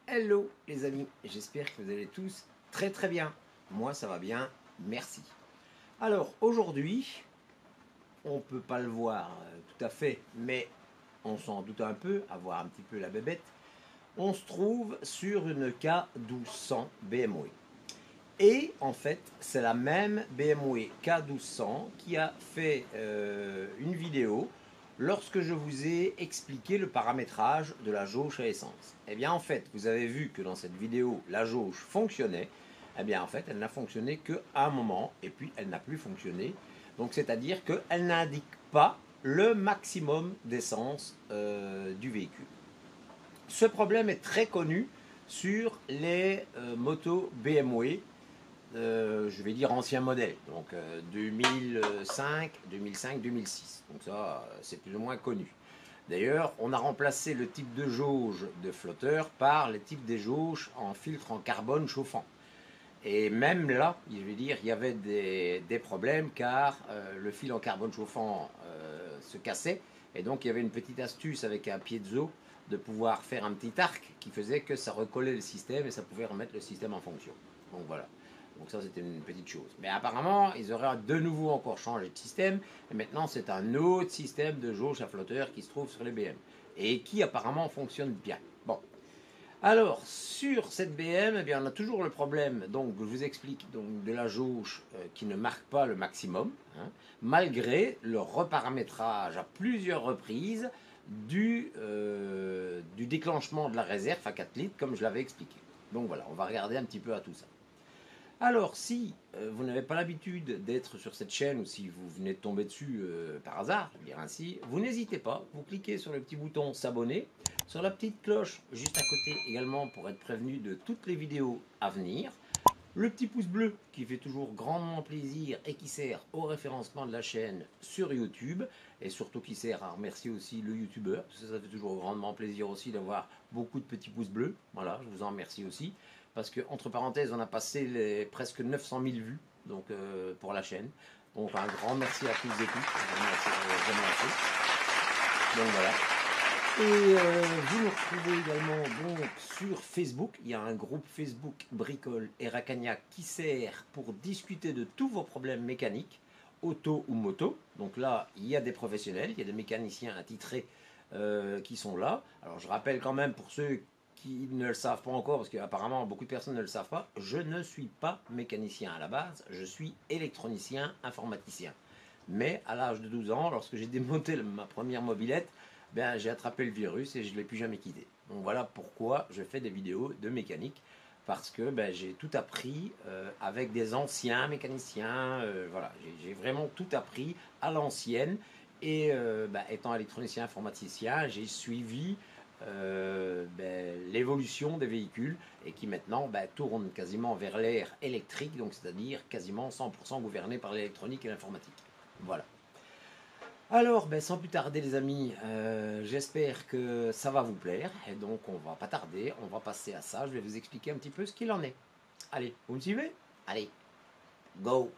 Hello les amis, j'espère que vous allez tous très bien. Moi ça va bien, merci. Alors aujourd'hui, on ne peut pas le voir tout à fait, mais on s'en doute un peu, à voir un petit peu la bébête. On se trouve sur une K1200 BMW. Et en fait, c'est la même BMW K1200 qui a fait une vidéo lorsque je vous ai expliqué le paramétrage de la jauge à essence. Eh bien en fait, vous avez vu que dans cette vidéo, la jauge fonctionnait. Eh bien en fait, elle n'a fonctionné qu'à un moment et puis elle n'a plus fonctionné. Donc c'est-à-dire qu'elle n'indique pas le maximum d'essence du véhicule. Ce problème est très connu sur les motos BMW. Je vais dire ancien modèle, donc 2005, 2006. Donc ça, c'est plus ou moins connu. D'ailleurs, on a remplacé le type de jauge de flotteur par le type des jauges en filtre en carbone chauffant. Et même là, je vais dire, il y avait des problèmes car le fil en carbone chauffant se cassait. Et donc, il y avait une petite astuce avec un piezo de pouvoir faire un petit arc qui faisait que ça recollait le système et ça pouvait remettre le système en fonction. Donc voilà. Donc ça, c'était une petite chose. Mais apparemment, ils auraient de nouveau encore changé de système. Et maintenant, c'est un autre système de jauge à flotteur qui se trouve sur les BM. Et qui apparemment fonctionne bien. Bon. Alors, sur cette BM, eh bien, on a toujours le problème, donc je vous explique, donc, de la jauge qui ne marque pas le maximum, hein, malgré le reparamétrage à plusieurs reprises du déclenchement de la réserve à 4 litres, comme je l'avais expliqué. Donc voilà, on va regarder un petit peu à tout ça. Alors, si vous n'avez pas l'habitude d'être sur cette chaîne ou si vous venez de tomber dessus par hasard, je veux dire ainsi, vous n'hésitez pas, vous cliquez sur le petit bouton s'abonner, sur la petite cloche juste à côté également pour être prévenu de toutes les vidéos à venir, le petit pouce bleu qui fait toujours grandement plaisir et qui sert au référencement de la chaîne sur YouTube et surtout qui sert à remercier aussi le youtubeur, ça fait toujours grandement plaisir aussi d'avoir beaucoup de petits pouces bleus, voilà, je vous en remercie aussi. Parce que, entre parenthèses, on a passé les presque 900 000 vues donc, pour la chaîne. Donc un grand merci à tous et toutes. Donc voilà. Et vous nous retrouvez également donc, sur Facebook. Il y a un groupe Facebook Bricole et Racagnac qui sert pour discuter de tous vos problèmes mécaniques, auto ou moto. Donc là, il y a des professionnels, il y a des mécaniciens attitrés qui sont là. Alors je rappelle quand même pour ceux qui ne le savent pas encore, parce qu'apparemment beaucoup de personnes ne le savent pas, je ne suis pas mécanicien à la base, je suis électronicien, informaticien. Mais à l'âge de 12 ans, lorsque j'ai démonté ma première mobilette, ben, j'ai attrapé le virus et je ne l'ai plus jamais quitté. Donc voilà pourquoi je fais des vidéos de mécanique, parce que ben, j'ai tout appris avec des anciens mécaniciens, voilà, j'ai vraiment tout appris à l'ancienne, et ben, étant électronicien, informaticien, j'ai suivi l'évolution des véhicules et qui maintenant tourne quasiment vers l'ère électrique, donc c'est-à-dire quasiment 100% gouverné par l'électronique et l'informatique. Voilà. Alors, sans plus tarder les amis, j'espère que ça va vous plaire et donc on va pas tarder, on va passer à ça, je vais vous expliquer un petit peu ce qu'il en est. Allez, vous me suivez? Allez, go!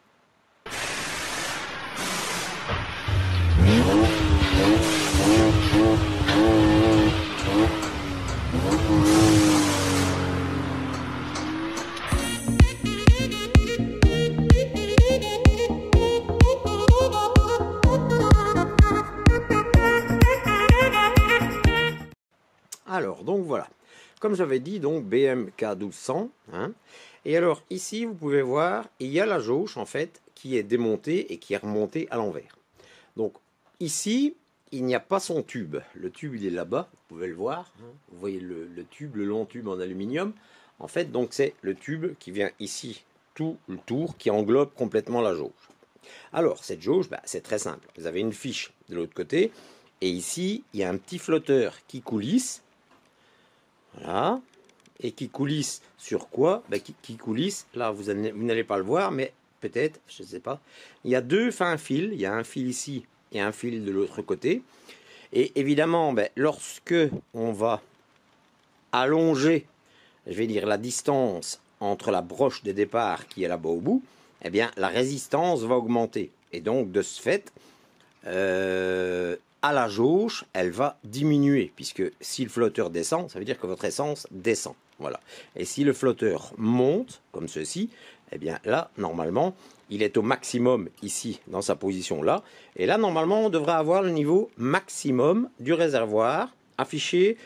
Alors, donc voilà, comme j'avais dit, donc BMK 1200, hein, et alors ici, vous pouvez voir, il y a la jauge, en fait, qui est démontée et qui est remontée à l'envers. Donc, ici, il n'y a pas son tube. Le tube, il est là-bas, vous pouvez le voir, hein. Vous voyez le tube, le long tube en aluminium. En fait, donc, c'est le tube qui vient ici, tout le tour, qui englobe complètement la jauge. Alors, cette jauge, c'est très simple. Vous avez une fiche de l'autre côté, et ici, il y a un petit flotteur qui coulisse. Voilà. Et qui coulisse sur quoi? Qui coulisse, là vous n'allez pas le voir, mais peut-être, je ne sais pas. Il y a deux fins fils, il y a un fil ici et un fil de l'autre côté. Et évidemment, lorsque on va allonger, je vais dire, la distance entre la broche de départ qui est là-bas au bout, eh bien la résistance va augmenter. Et donc de ce fait, à la jauge, elle va diminuer, puisque si le flotteur descend, ça veut dire que votre essence descend. Voilà. Et si le flotteur monte, comme ceci, eh bien là, normalement, il est au maximum ici, dans sa position là. Et là, normalement, on devrait avoir le niveau maximum du réservoir affiché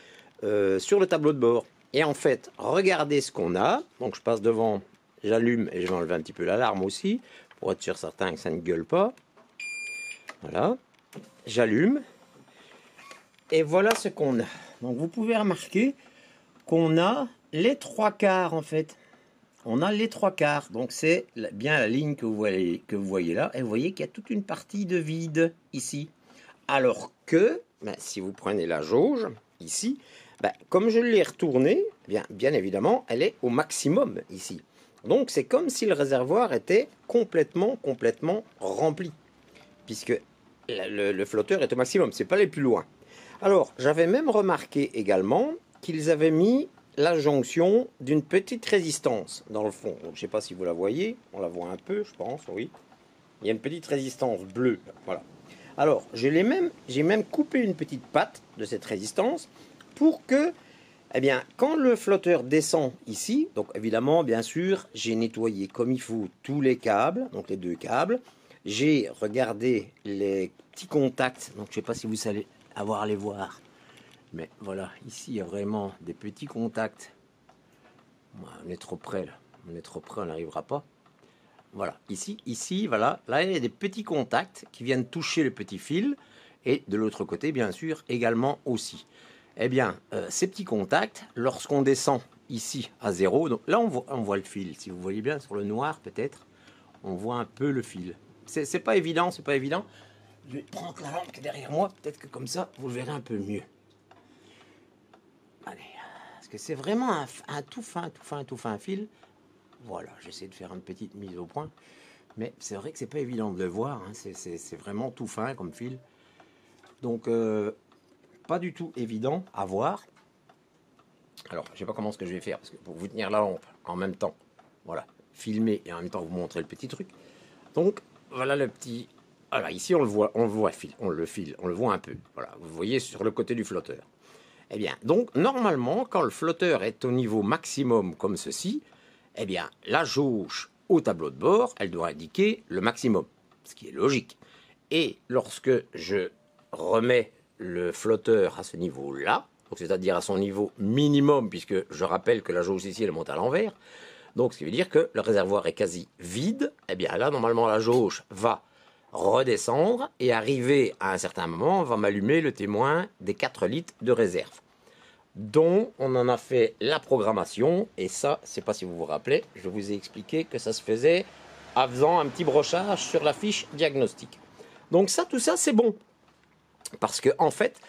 sur le tableau de bord. Et en fait, regardez ce qu'on a. Donc je passe devant, j'allume et je vais enlever un petit peu l'alarme aussi, pour être sûr certain que ça ne gueule pas. Voilà. J'allume. Et voilà ce qu'on a. Donc vous pouvez remarquer qu'on a les trois quarts en fait. On a les trois quarts. Donc c'est bien la ligne que vous voyez là. Et vous voyez qu'il y a toute une partie de vide ici. Alors que, ben, si vous prenez la jauge ici, ben, comme je l'ai retournée, bien évidemment, elle est au maximum ici. Donc c'est comme si le réservoir était complètement rempli. Puisque le flotteur est au maximum. C'est pas aller plus loin. Alors, j'avais même remarqué également qu'ils avaient mis la jonction d'une petite résistance dans le fond. Donc, je ne sais pas si vous la voyez. On la voit un peu, je pense, oui. Il y a une petite résistance bleue. Voilà. Alors, j'ai même coupé une petite patte de cette résistance pour que, eh bien, quand le flotteur descend ici, donc évidemment, bien sûr, j'ai nettoyé comme il faut tous les câbles, donc les deux câbles. J'ai regardé les petits contacts, donc je ne sais pas si vous savez avoir à les voir, mais voilà, ici il y a vraiment des petits contacts. On est trop près là, on est trop près, on n'arrivera pas. Voilà, ici, voilà, là il y a des petits contacts qui viennent toucher le petit fil, et de l'autre côté, bien sûr, également aussi. Eh bien, ces petits contacts, lorsqu'on descend ici à 0, donc là on voit le fil, si vous voyez bien sur le noir peut-être, on voit un peu le fil. C'est pas évident, c'est pas évident. Je vais prendre la lampe qui est derrière moi, peut-être que comme ça, vous le verrez un peu mieux. Allez, parce que c'est vraiment un tout fin fil. Voilà, j'essaie de faire une petite mise au point. Mais c'est vrai que c'est pas évident de le voir, hein. C'est vraiment tout fin comme fil. Donc, pas du tout évident à voir. Alors, je sais pas comment ce que je vais faire, parce que pour vous tenir la lampe en même temps, voilà, filmer et en même temps vous montrer le petit truc. Donc, voilà le petit... Voilà, ici on le voit, on le voit un peu. Voilà, vous voyez sur le côté du flotteur. Eh bien, donc normalement, quand le flotteur est au niveau maximum comme ceci, eh bien, la jauge au tableau de bord, elle doit indiquer le maximum, ce qui est logique. Et lorsque je remets le flotteur à ce niveau-là, c'est-à-dire à son niveau minimum, puisque je rappelle que la jauge ici elle monte à l'envers, donc ce qui veut dire que le réservoir est quasi vide, eh bien là normalement la jauge va redescendre et arriver à un certain moment, on va m'allumer le témoin des 4 litres de réserve, dont on en a fait la programmation. Et ça, je ne sais pas si vous vous rappelez, je vous ai expliqué que ça se faisait en faisant un petit brochage sur la fiche diagnostic. Donc ça, tout ça, c'est bon. Parce que en fait,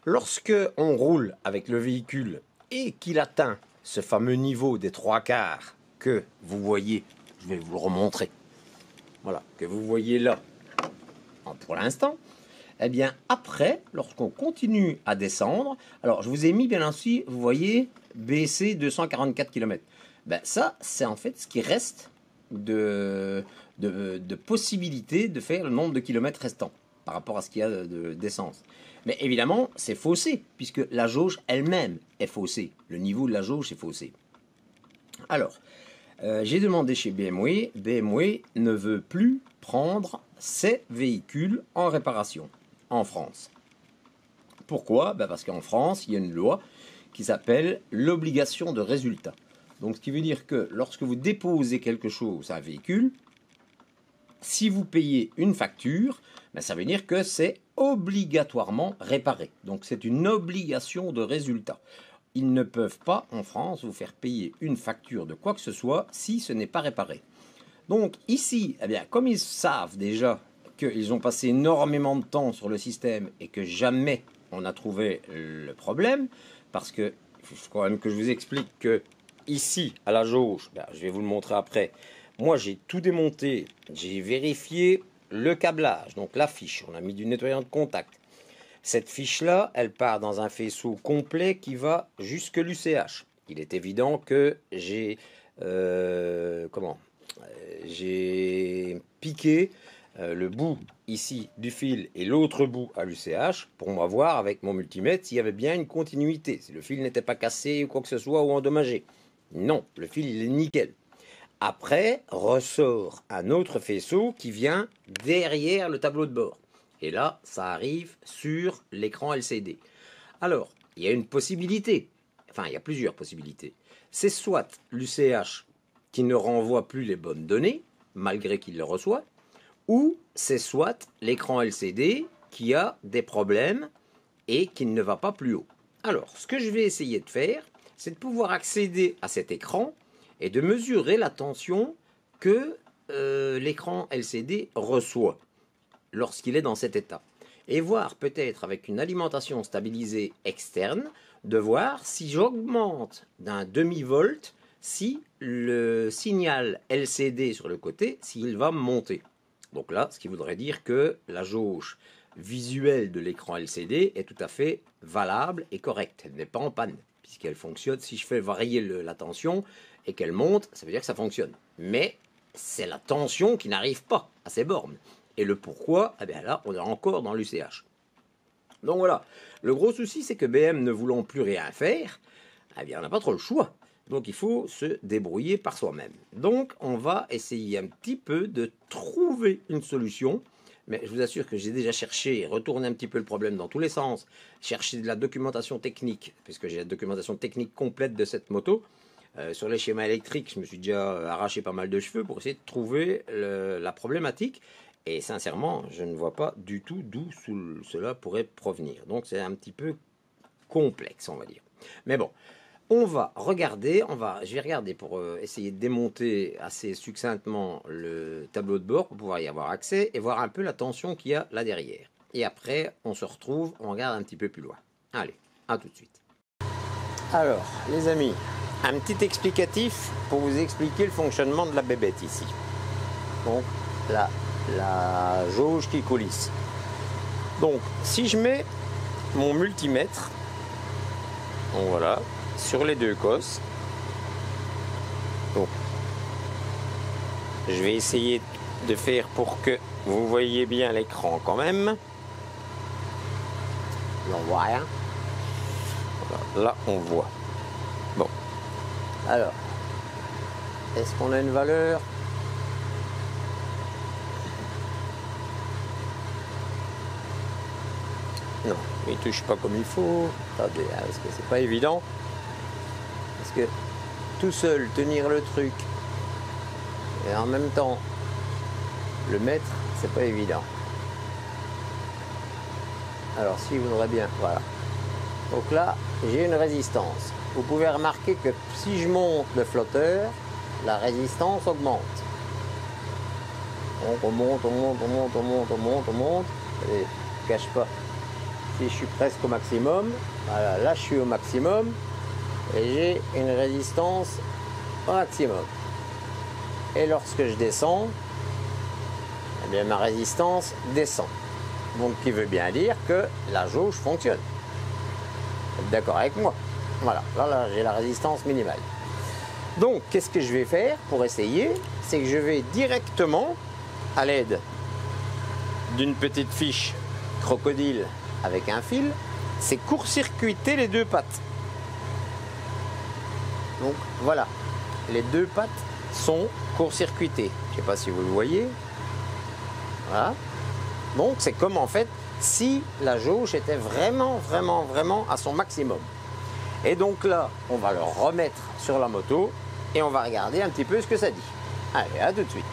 lorsque on roule avec le véhicule et qu'il atteint ce fameux niveau des 3 quarts que vous voyez, je vais vous le remontrer, voilà, que vous voyez là, pour l'instant, eh bien après, lorsqu'on continue à descendre, alors je vous ai mis bien ainsi, vous voyez, BC 244 km. Ben ça, c'est en fait ce qui reste de possibilité de faire le nombre de kilomètres restants par rapport à ce qu'il y a d'essence. Mais évidemment, c'est faussé, puisque la jauge elle-même est faussée. Le niveau de la jauge est faussé. Alors, j'ai demandé chez BMW. BMW ne veut plus prendre ces véhicules en réparation en France. Pourquoi? Ben parce qu'en France, il y a une loi qui s'appelle l'obligation de résultat. Donc, ce qui veut dire que lorsque vous déposez quelque chose à un véhicule, si vous payez une facture, ben ça veut dire que c'est obligatoirement réparé. Donc, c'est une obligation de résultat. Ils ne peuvent pas, en France, vous faire payer une facture de quoi que ce soit si ce n'est pas réparé. Donc, ici, eh bien, comme ils savent déjà qu'ils ont passé énormément de temps sur le système et que jamais on a trouvé le problème, parce que il faut quand même que je vous explique que ici, à la jauge, ben, je vais vous le montrer après, moi j'ai tout démonté, j'ai vérifié le câblage, donc la fiche, on a mis du nettoyant de contact. Cette fiche-là, elle part dans un faisceau complet qui va jusque l'UCH. Il est évident que j'ai j'ai piqué le bout ici du fil et l'autre bout à l'UCH pour moi voir avec mon multimètre s'il y avait bien une continuité, si le fil n'était pas cassé ou quoi que ce soit ou endommagé. Non, le fil il est nickel. Après, ressort un autre faisceau qui vient derrière le tableau de bord. Et là, ça arrive sur l'écran LCD. Alors, il y a une possibilité, enfin il y a plusieurs possibilités. C'est soit l'UCH qui ne renvoie plus les bonnes données, malgré qu'il les reçoit, ou c'est soit l'écran LCD qui a des problèmes et qui ne va pas plus haut. Alors, ce que je vais essayer de faire, c'est de pouvoir accéder à cet écran et de mesurer la tension que l'écran LCD reçoit lorsqu'il est dans cet état. Et voir peut-être avec une alimentation stabilisée externe, de voir si j'augmente d'un demi-volt, si le signal LCD sur le côté, s'il va monter. Donc là, ce qui voudrait dire que la jauge visuelle de l'écran LCD est tout à fait valable et correcte. Elle n'est pas en panne, puisqu'elle fonctionne. Si je fais varier la tension et qu'elle monte, ça veut dire que ça fonctionne. Mais c'est la tension qui n'arrive pas à ces bornes. Et le pourquoi, eh bien là, on est encore dans l'UCH. Donc voilà, le gros souci, c'est que BM ne voulant plus rien faire, eh bien on n'a pas trop le choix. Donc il faut se débrouiller par soi-même. Donc on va essayer un petit peu de trouver une solution. Mais je vous assure que j'ai déjà cherché, retourné un petit peu le problème dans tous les sens, cherché de la documentation technique, puisque j'ai la documentation technique complète de cette moto. Sur les schémas électriques, je me suis déjà arraché pas mal de cheveux pour essayer de trouver la problématique. Et sincèrement, je ne vois pas du tout d'où cela pourrait provenir. Donc c'est un petit peu complexe, on va dire. Mais bon, on va regarder, je vais regarder pour essayer de démonter assez succinctement le tableau de bord pour pouvoir y avoir accès et voir un peu la tension qu'il y a là derrière. Et après, on se retrouve, on regarde un petit peu plus loin. Allez, à tout de suite. Alors, les amis, un petit explicatif pour vous expliquer le fonctionnement de la bébête ici. Donc, la jauge qui coulisse. Donc, si je mets mon multimètre, donc voilà, sur les deux cosses, donc, je vais essayer de faire pour que vous voyez bien l'écran quand même. Là, on voit rien. Voilà, là, on voit. Bon. Alors, est-ce qu'on a une valeur ? Non, il ne touche pas comme il faut. Attendez, parce que c'est pas évident. Parce que tout seul, tenir le truc et en même temps le mettre, c'est pas évident. Alors, s'il voudrait bien, voilà. Donc là, j'ai une résistance. Vous pouvez remarquer que si je monte le flotteur, la résistance augmente. Donc on monte, on monte, on monte, on monte, on monte, on monte. Et je ne cache pas. Si je suis presque au maximum, voilà, là je suis au maximum et j'ai une résistance au maximum. Et lorsque je descends, eh bien ma résistance descend. Donc qui veut bien dire que la jauge fonctionne. Vous êtes d'accord avec moi? Voilà, là j'ai la résistance minimale. Donc qu'est-ce que je vais faire pour essayer? C'est que je vais directement, à l'aide d'une petite fiche crocodile avec un fil, c'est court-circuiter les deux pattes. Donc voilà, les deux pattes sont court-circuitées. Je ne sais pas si vous le voyez. Voilà. Donc c'est comme en fait si la jauge était vraiment à son maximum. Et donc là, on va le remettre sur la moto et on va regarder un petit peu ce que ça dit. Allez, à tout de suite.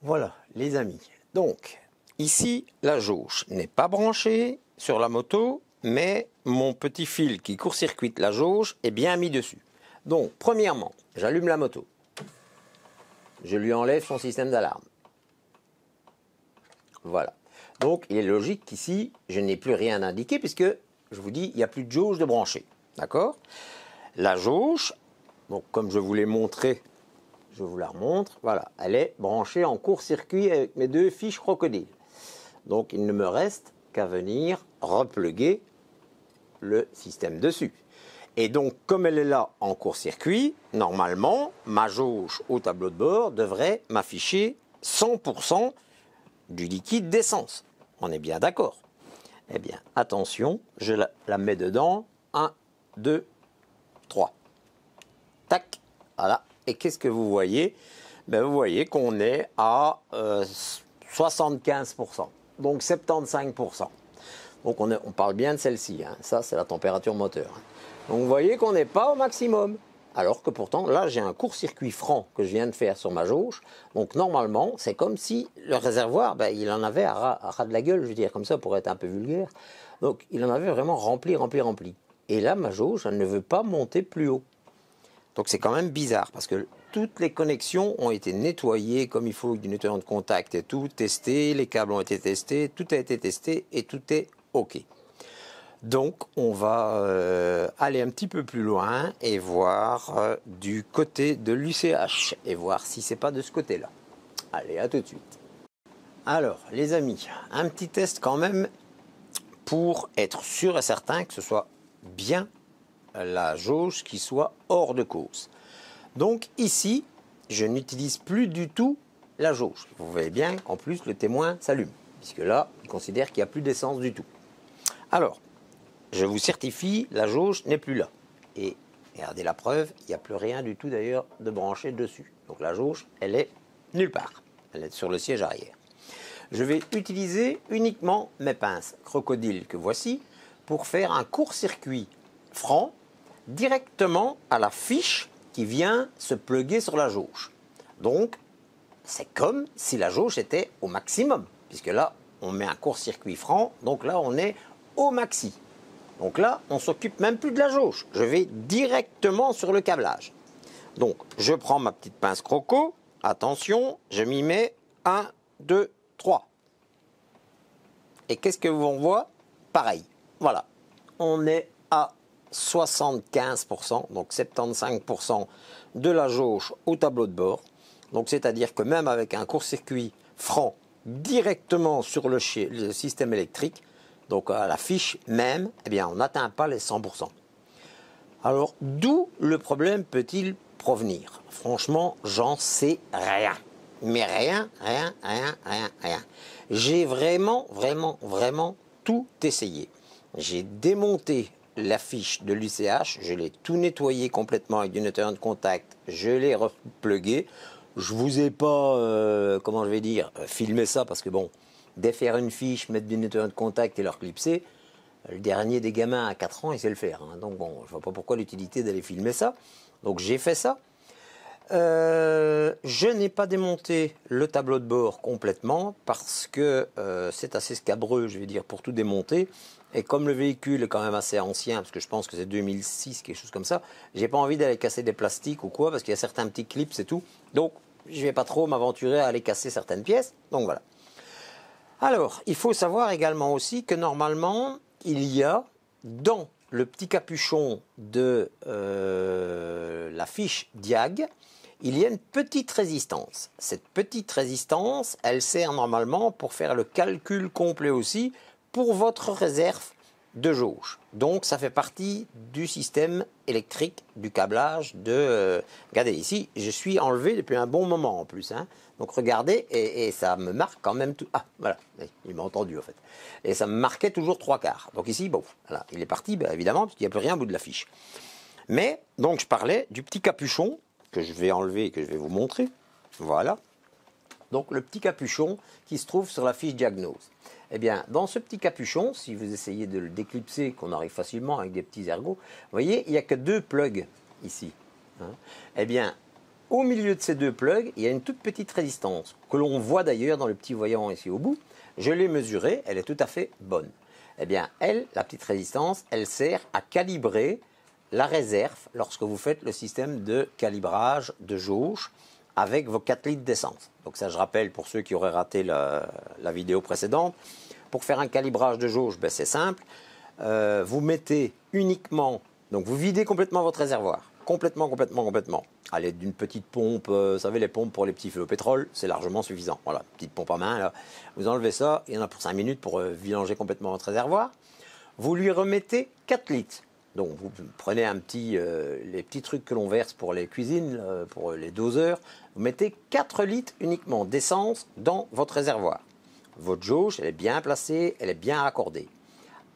Voilà, les amis. Donc, ici, la jauge n'est pas branchée sur la moto, mais mon petit fil qui court-circuite la jauge est bien mis dessus. Donc, premièrement, j'allume la moto. Je lui enlève son système d'alarme. Voilà. Donc, il est logique qu'ici, je n'ai plus rien indiqué puisque, je vous dis, il n'y a plus de jauge de brancher. D'accord? La jauge, donc comme je vous l'ai montré, je vous la remontre, voilà, elle est branchée en court-circuit avec mes deux fiches crocodiles. Donc, il ne me reste qu'à venir repluguer le système dessus. Et donc, comme elle est là en court-circuit, normalement, ma jauge au tableau de bord devrait m'afficher 100% du liquide d'essence. On est bien d'accord. Eh bien, attention, je la mets dedans. 1, 2, 3. Tac, voilà. Et qu'est-ce que vous voyez? Ben, vous voyez qu'on est à 75%, donc 75%. Donc on parle bien de celle-ci, hein. Ça c'est la température moteur. Donc vous voyez qu'on n'est pas au maximum. Alors que pourtant, là j'ai un court-circuit franc que je viens de faire sur ma jauge. Donc normalement, c'est comme si le réservoir, ben, il en avait à ras de la gueule, je veux dire, comme ça pour être un peu vulgaire. Donc il en avait vraiment rempli. Et là, ma jauge, elle ne veut pas monter plus haut. Donc c'est quand même bizarre parce que toutes les connexions ont été nettoyées comme il faut, du nettoyant de contact et tout, testé, les câbles ont été testés, tout a été testé et tout est OK. Donc on va aller un petit peu plus loin et voir du côté de l'UCH et voir si c'est pas de ce côté-là. Allez, à tout de suite. Alors les amis, un petit test quand même pour être sûr et certain que ce soit bien la jauge qui soit hors de cause. Donc ici, je n'utilise plus du tout la jauge. Vous voyez bien qu'en plus le témoin s'allume, puisque là, il considère qu'il n'y a plus d'essence du tout. Alors, je vous certifie, la jauge n'est plus là. Et regardez la preuve, il n'y a plus rien du tout d'ailleurs de branché dessus. Donc la jauge, elle est nulle part. Elle est sur le siège arrière. Je vais utiliser uniquement mes pinces crocodile que voici pour faire un court-circuit franc directement à la fiche qui vient se plugger sur la jauge. Donc, c'est comme si la jauge était au maximum, puisque là, on met un court-circuit franc, donc là, on est au maxi. Donc là, on ne s'occupe même plus de la jauge. Je vais directement sur le câblage. Donc, je prends ma petite pince croco. Attention, je m'y mets 1, 2, 3. Et qu'est-ce que vous voyez? Pareil. Voilà. On est à 75%, donc 75% de la jauge au tableau de bord. Donc c'est-à-dire que même avec un court-circuit franc directement sur le système électrique, donc à la fiche même, eh bien on n'atteint pas les 100%. Alors d'où le problème peut-il provenir? Franchement, j'en sais rien. Mais rien. J'ai vraiment tout essayé. J'ai démonté la fiche de l'UCH, je l'ai tout nettoyé complètement avec du nettoyant de contact, je l'ai replugué. Je vous ai pas, comment je vais dire, filmé ça parce que bon, défaire une fiche, mettre du nettoyant de contact et leur clipser, le dernier des gamins à 4 ans, il sait le faire. Hein. Donc bon, je vois pas pourquoi l'utilité d'aller filmer ça. Donc j'ai fait ça. Je n'ai pas démonté le tableau de bord complètement parce que c'est assez scabreux, je vais dire, pour tout démonter. Et comme le véhicule est quand même assez ancien, parce que je pense que c'est 2006, quelque chose comme ça, j'ai pas envie d'aller casser des plastiques ou quoi, parce qu'il y a certains petits clips, c'est tout. Donc, je vais pas trop m'aventurer à aller casser certaines pièces. Donc voilà. Alors, il faut savoir également aussi que normalement, il y a dans le petit capuchon de la fiche Diag, il y a une petite résistance. Cette petite résistance, elle sert normalement pour faire le calcul complet aussi pour votre réserve de jauge. Donc ça fait partie du système électrique, du câblage de... regardez ici, je suis enlevé depuis un bon moment en plus. Hein. Donc regardez, et ça me marque quand même tout... Ah, voilà, il m'a entendu en fait. Et ça me marquait toujours 3/4. Donc ici, bon, voilà, il est parti, ben, évidemment, parce qu'il n'y a plus rien au bout de la fiche. Mais, donc je parlais du petit capuchon, que je vais enlever et que je vais vous montrer. Voilà. Donc le petit capuchon qui se trouve sur la fiche diagnose. Eh bien, dans ce petit capuchon, si vous essayez de le déclipser, qu'on arrive facilement avec des petits ergots, vous voyez, il n'y a que 2 plugs ici. Hein. Eh bien, au milieu de ces 2 plugs, il y a une toute petite résistance, que l'on voit d'ailleurs dans le petit voyant ici au bout. Je l'ai mesurée, elle est tout à fait bonne. Eh bien, elle, la petite résistance, elle sert à calibrer la réserve lorsque vous faites le système de calibrage de jauge avec vos 4 litres d'essence. Donc ça, je rappelle pour ceux qui auraient raté la vidéo précédente, pour faire un calibrage de jauge, ben c'est simple. Vous mettez uniquement, donc vous videz complètement votre réservoir, complètement, à l'aide d'une petite pompe, vous savez les pompes pour les petits feux au pétrole, c'est largement suffisant. Voilà, petite pompe à main, là. Vous enlevez ça, il y en a pour 5 minutes pour vidanger complètement votre réservoir. Vous lui remettez 4 litres. Donc vous prenez les petits trucs que l'on verse pour les cuisines, pour les doseurs, vous mettez 4 litres uniquement d'essence dans votre réservoir. votre jauge, elle est bien placée, elle est bien raccordée.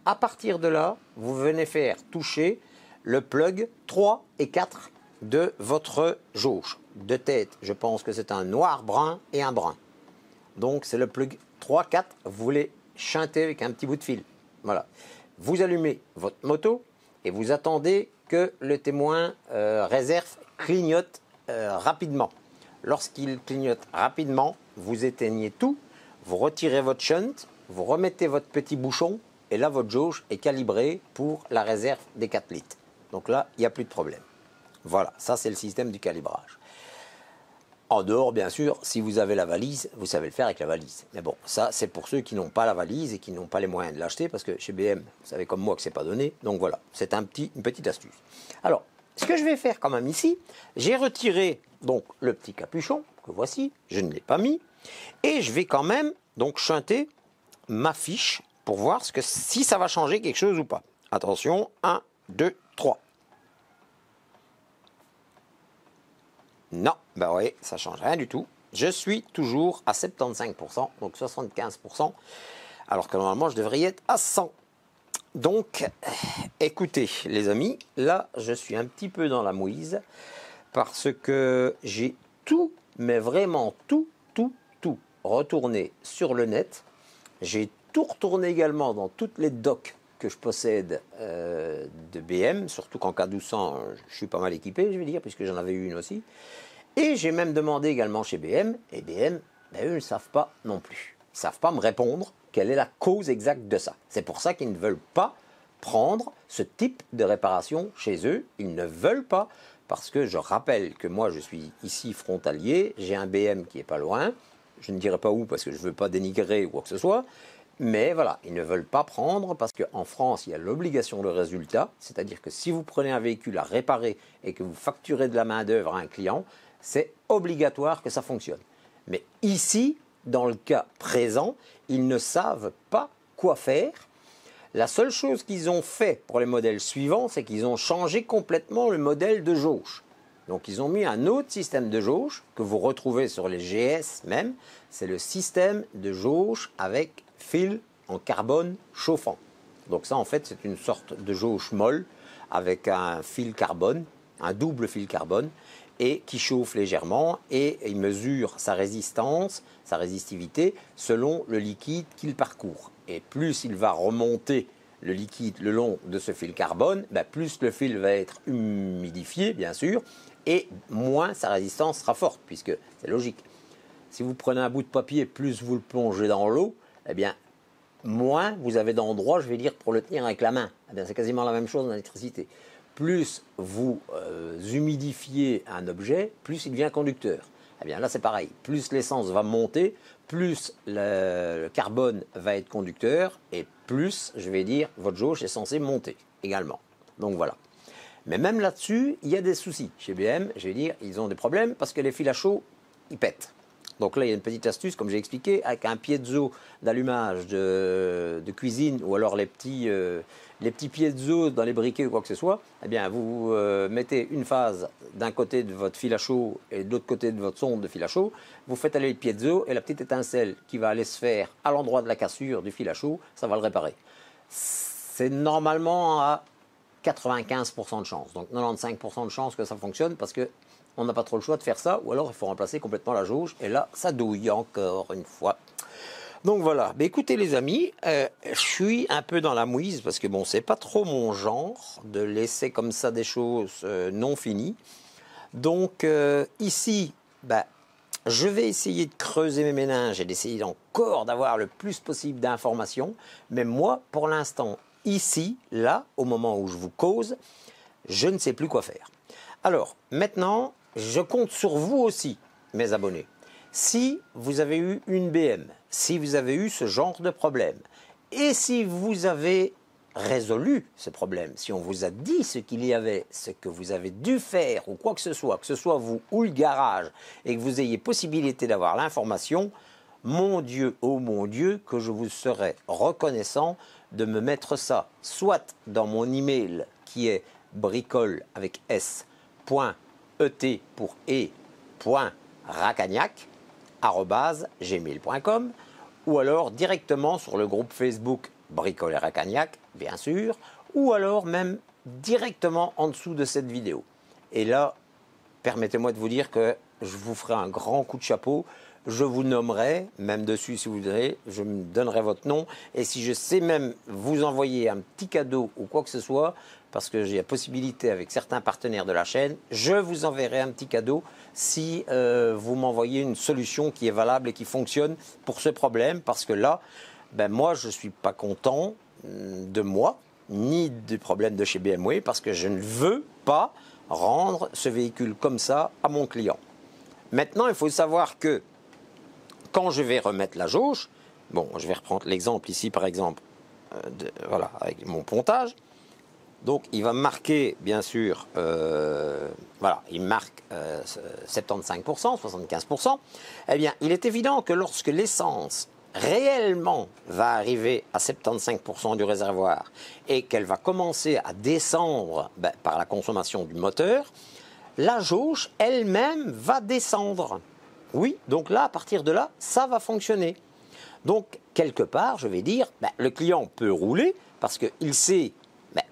À partir de là, vous venez faire toucher le plug 3 et 4 de votre jauge. De tête, je pense que c'est un noir, brun et un brun. Donc c'est le plug 3, 4, vous les chantez avec un petit bout de fil. Voilà. Vous allumez votre moto et vous attendez que le témoin réserve clignote rapidement. Lorsqu'il clignote rapidement, vous éteignez tout, vous retirez votre shunt, vous remettez votre petit bouchon et là votre jauge est calibrée pour la réserve des 4 litres. Donc là, il n'y a plus de problème. Voilà, ça c'est le système du calibrage. En dehors, bien sûr, si vous avez la valise, vous savez le faire avec la valise. Mais bon, ça, c'est pour ceux qui n'ont pas la valise et qui n'ont pas les moyens de l'acheter, parce que chez BM, vous savez comme moi que c'est pas donné. Donc voilà, c'est une petite astuce. Alors, ce que je vais faire quand même ici, j'ai retiré donc le petit capuchon, que voici, je ne l'ai pas mis, et je vais quand même donc shunter ma fiche pour voir si ça va changer quelque chose ou pas. Attention, 1, 2, 3. Non, ben oui, ça ne change rien du tout. Je suis toujours à 75%, donc 75%, alors que normalement je devrais être à 100%. Donc, écoutez les amis, là je suis un petit peu dans la mouise, parce que j'ai tout, mais vraiment tout retourné sur le net. J'ai tout retourné également dans toutes les docks que je possède de BM, surtout qu'en K1200, je suis pas mal équipé, je vais dire, puisque j'en avais eu une aussi. Et j'ai même demandé également chez BM, et BM, ben, eux ne savent pas non plus. Ils ne savent pas me répondre quelle est la cause exacte de ça. C'est pour ça qu'ils ne veulent pas prendre ce type de réparation chez eux. Ils ne veulent pas, parce que je rappelle que moi je suis ici frontalier, j'ai un BM qui est pas loin, je ne dirai pas où parce que je ne veux pas dénigrer ou quoi que ce soit, mais voilà, ils ne veulent pas prendre parce qu'en France, il y a l'obligation de résultat, c'est-à-dire que si vous prenez un véhicule à réparer et que vous facturez de la main-d'œuvre à un client, c'est obligatoire que ça fonctionne. Mais ici, dans le cas présent, ils ne savent pas quoi faire. La seule chose qu'ils ont fait pour les modèles suivants, c'est qu'ils ont changé complètement le modèle de jauge. Donc ils ont mis un autre système de jauge que vous retrouvez sur les GS même. C'est le système de jauge avec fil en carbone chauffant. Donc ça en fait c'est une sorte de jauge molle avec un fil carbone, un double fil carbone et qui chauffe légèrement et il mesure sa résistance, sa résistivité selon le liquide qu'il parcourt. Et plus il va remonter le liquide le long de ce fil carbone, plus le fil va être humidifié bien sûr et moins sa résistance sera forte puisque c'est logique. Si vous prenez un bout de papier, plus vous le plongez dans l'eau, eh bien moins vous avez d'endroits, je vais dire, pour le tenir avec la main. Eh bien, c'est quasiment la même chose en électricité. Plus vous humidifiez un objet, plus il devient conducteur. Eh bien là c'est pareil, plus l'essence va monter, plus le carbone va être conducteur et plus, je vais dire, votre jauge est censée monter également. Donc voilà. Mais même là-dessus, il y a des soucis. Chez BM, je vais dire, ils ont des problèmes parce que les fils à chaud, ils pètent. Donc là, il y a une petite astuce, comme j'ai expliqué, avec un piezo d'allumage de cuisine ou alors les petits piezo dans les briquets ou quoi que ce soit. Eh bien, vous mettez une phase d'un côté de votre fil à chaud et de l'autre côté de votre sonde de fil à chaud. Vous faites aller le piezo et la petite étincelle qui va aller se faire à l'endroit de la cassure du fil à chaud, ça va le réparer. C'est normalement à 95% de chance. Donc 95% de chance que ça fonctionne parce que on n'a pas trop le choix de faire ça, ou alors il faut remplacer complètement la jauge, et là, ça douille encore une fois. Donc voilà, mais écoutez les amis, je suis un peu dans la mouise, parce que bon, c'est pas trop mon genre de laisser comme ça des choses non finies. Donc ici, je vais essayer de creuser mes méninges et d'essayer encore d'avoir le plus possible d'informations, mais moi, pour l'instant, ici, là, au moment où je vous cause, je ne sais plus quoi faire. Alors, maintenant, je compte sur vous aussi, mes abonnés. Si vous avez eu une BM, si vous avez eu ce genre de problème, et si vous avez résolu ce problème, si on vous a dit ce qu'il y avait, ce que vous avez dû faire, ou quoi que ce soit vous ou le garage, et que vous ayez possibilité d'avoir l'information, mon Dieu, oh mon Dieu, que je vous serai reconnaissant de me mettre ça, soit dans mon email qui est bricole avec s. .et pour e.racagnac@gmail.com ou alors directement sur le groupe Facebook Bricoleur à Cagnac, bien sûr, ou alors même directement en dessous de cette vidéo. Et là, permettez-moi de vous dire que je vous ferai un grand coup de chapeau. Je vous nommerai, même dessus si vous voudrez, je me donnerai votre nom. Et si je sais même vous envoyer un petit cadeau ou quoi que ce soit, parce que j'ai la possibilité avec certains partenaires de la chaîne, je vous enverrai un petit cadeau si vous m'envoyez une solution qui est valable et qui fonctionne pour ce problème. Parce que là, ben moi, je ne suis pas content de moi, ni du problème de chez BMW, parce que je ne veux pas rendre ce véhicule comme ça à mon client. Maintenant, il faut savoir que quand je vais remettre la jauge, bon, je vais reprendre l'exemple ici, par exemple, voilà, avec mon pontage. Donc, il va marquer, bien sûr, voilà, il marque 75%, 75%. Eh bien, il est évident que lorsque l'essence réellement va arriver à 75% du réservoir et qu'elle va commencer à descendre par la consommation du moteur, la jauge elle-même va descendre. Oui, donc là, à partir de là, ça va fonctionner. Donc, quelque part, je vais dire, le client peut rouler parce qu'il sait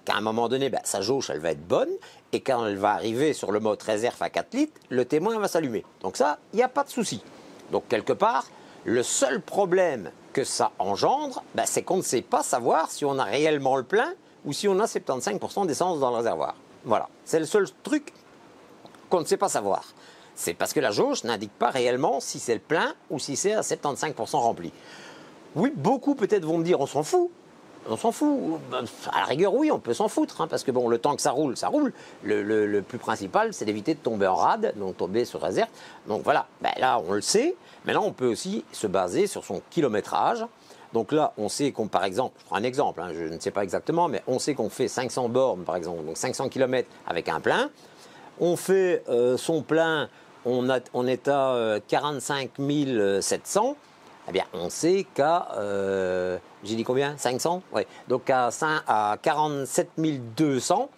qu'à un moment donné, sa jauge, elle va être bonne et quand elle va arriver sur le mode réserve à 4 litres, le témoin va s'allumer. Donc ça, il n'y a pas de souci. Donc, quelque part, le seul problème que ça engendre, c'est qu'on ne sait pas savoir si on a réellement le plein ou si on a 75% d'essence dans le réservoir. Voilà, c'est le seul truc qu'on ne sait pas savoir. C'est parce que la jauge n'indique pas réellement si c'est le plein ou si c'est à 75% rempli. Oui, beaucoup peut-être vont me dire on s'en fout. On s'en fout. À la rigueur, oui, on peut s'en foutre, parce que bon, le temps que ça roule, ça roule. Le plus principal, c'est d'éviter de tomber en rade, donc tomber sur réserve. Donc voilà, là, on le sait. Maintenant, on peut aussi se baser sur son kilométrage. Donc là, on sait qu'on, par exemple, je prends un exemple, je ne sais pas exactement, mais on sait qu'on fait 500 bornes, par exemple, donc 500 km avec un plein. On fait son plein, on est à 45 700. Eh bien, on sait qu'à, j'ai dit combien? 500? Oui. Donc à 47 200,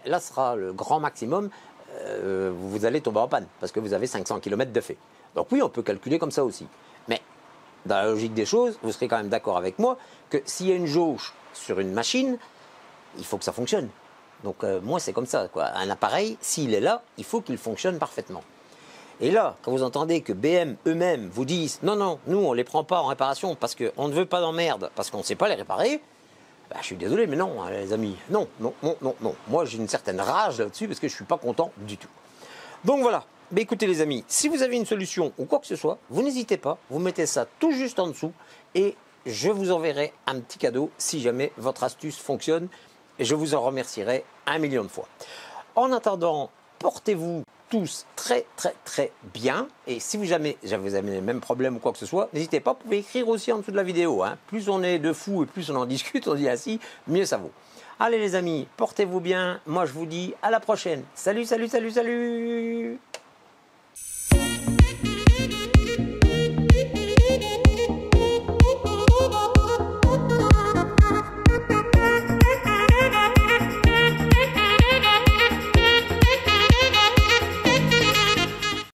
là sera le grand maximum. Vous allez tomber en panne parce que vous avez 500 km de fait. Donc oui, on peut calculer comme ça aussi. Mais dans la logique des choses, vous serez quand même d'accord avec moi que s'il y a une jauge sur une machine, il faut que ça fonctionne. Donc moi, c'est comme ça, quoi. Un appareil, s'il est là, il faut qu'il fonctionne parfaitement. Et là, quand vous entendez que BM eux-mêmes vous disent « Non, non, nous, on ne les prend pas en réparation parce qu'on ne veut pas d'emmerde, parce qu'on ne sait pas les réparer », je suis désolé, mais non, les amis. Non, non, non, non, non. Moi, j'ai une certaine rage là-dessus parce que je ne suis pas content du tout. Donc voilà. Écoutez, les amis, si vous avez une solution ou quoi que ce soit, vous n'hésitez pas, vous mettez ça tout juste en dessous et je vous enverrai un petit cadeau si jamais votre astuce fonctionne et je vous en remercierai 1 million de fois. En attendant, portez-vous tous très très très bien et si vous jamais vous avez les mêmes problèmes ou quoi que ce soit, n'hésitez pas, vous pouvez écrire aussi en dessous de la vidéo. Plus on est de fous et plus on en discute, on dit assis, mieux ça vaut. Allez les amis, portez-vous bien, moi je vous dis à la prochaine. Salut, salut, salut, salut!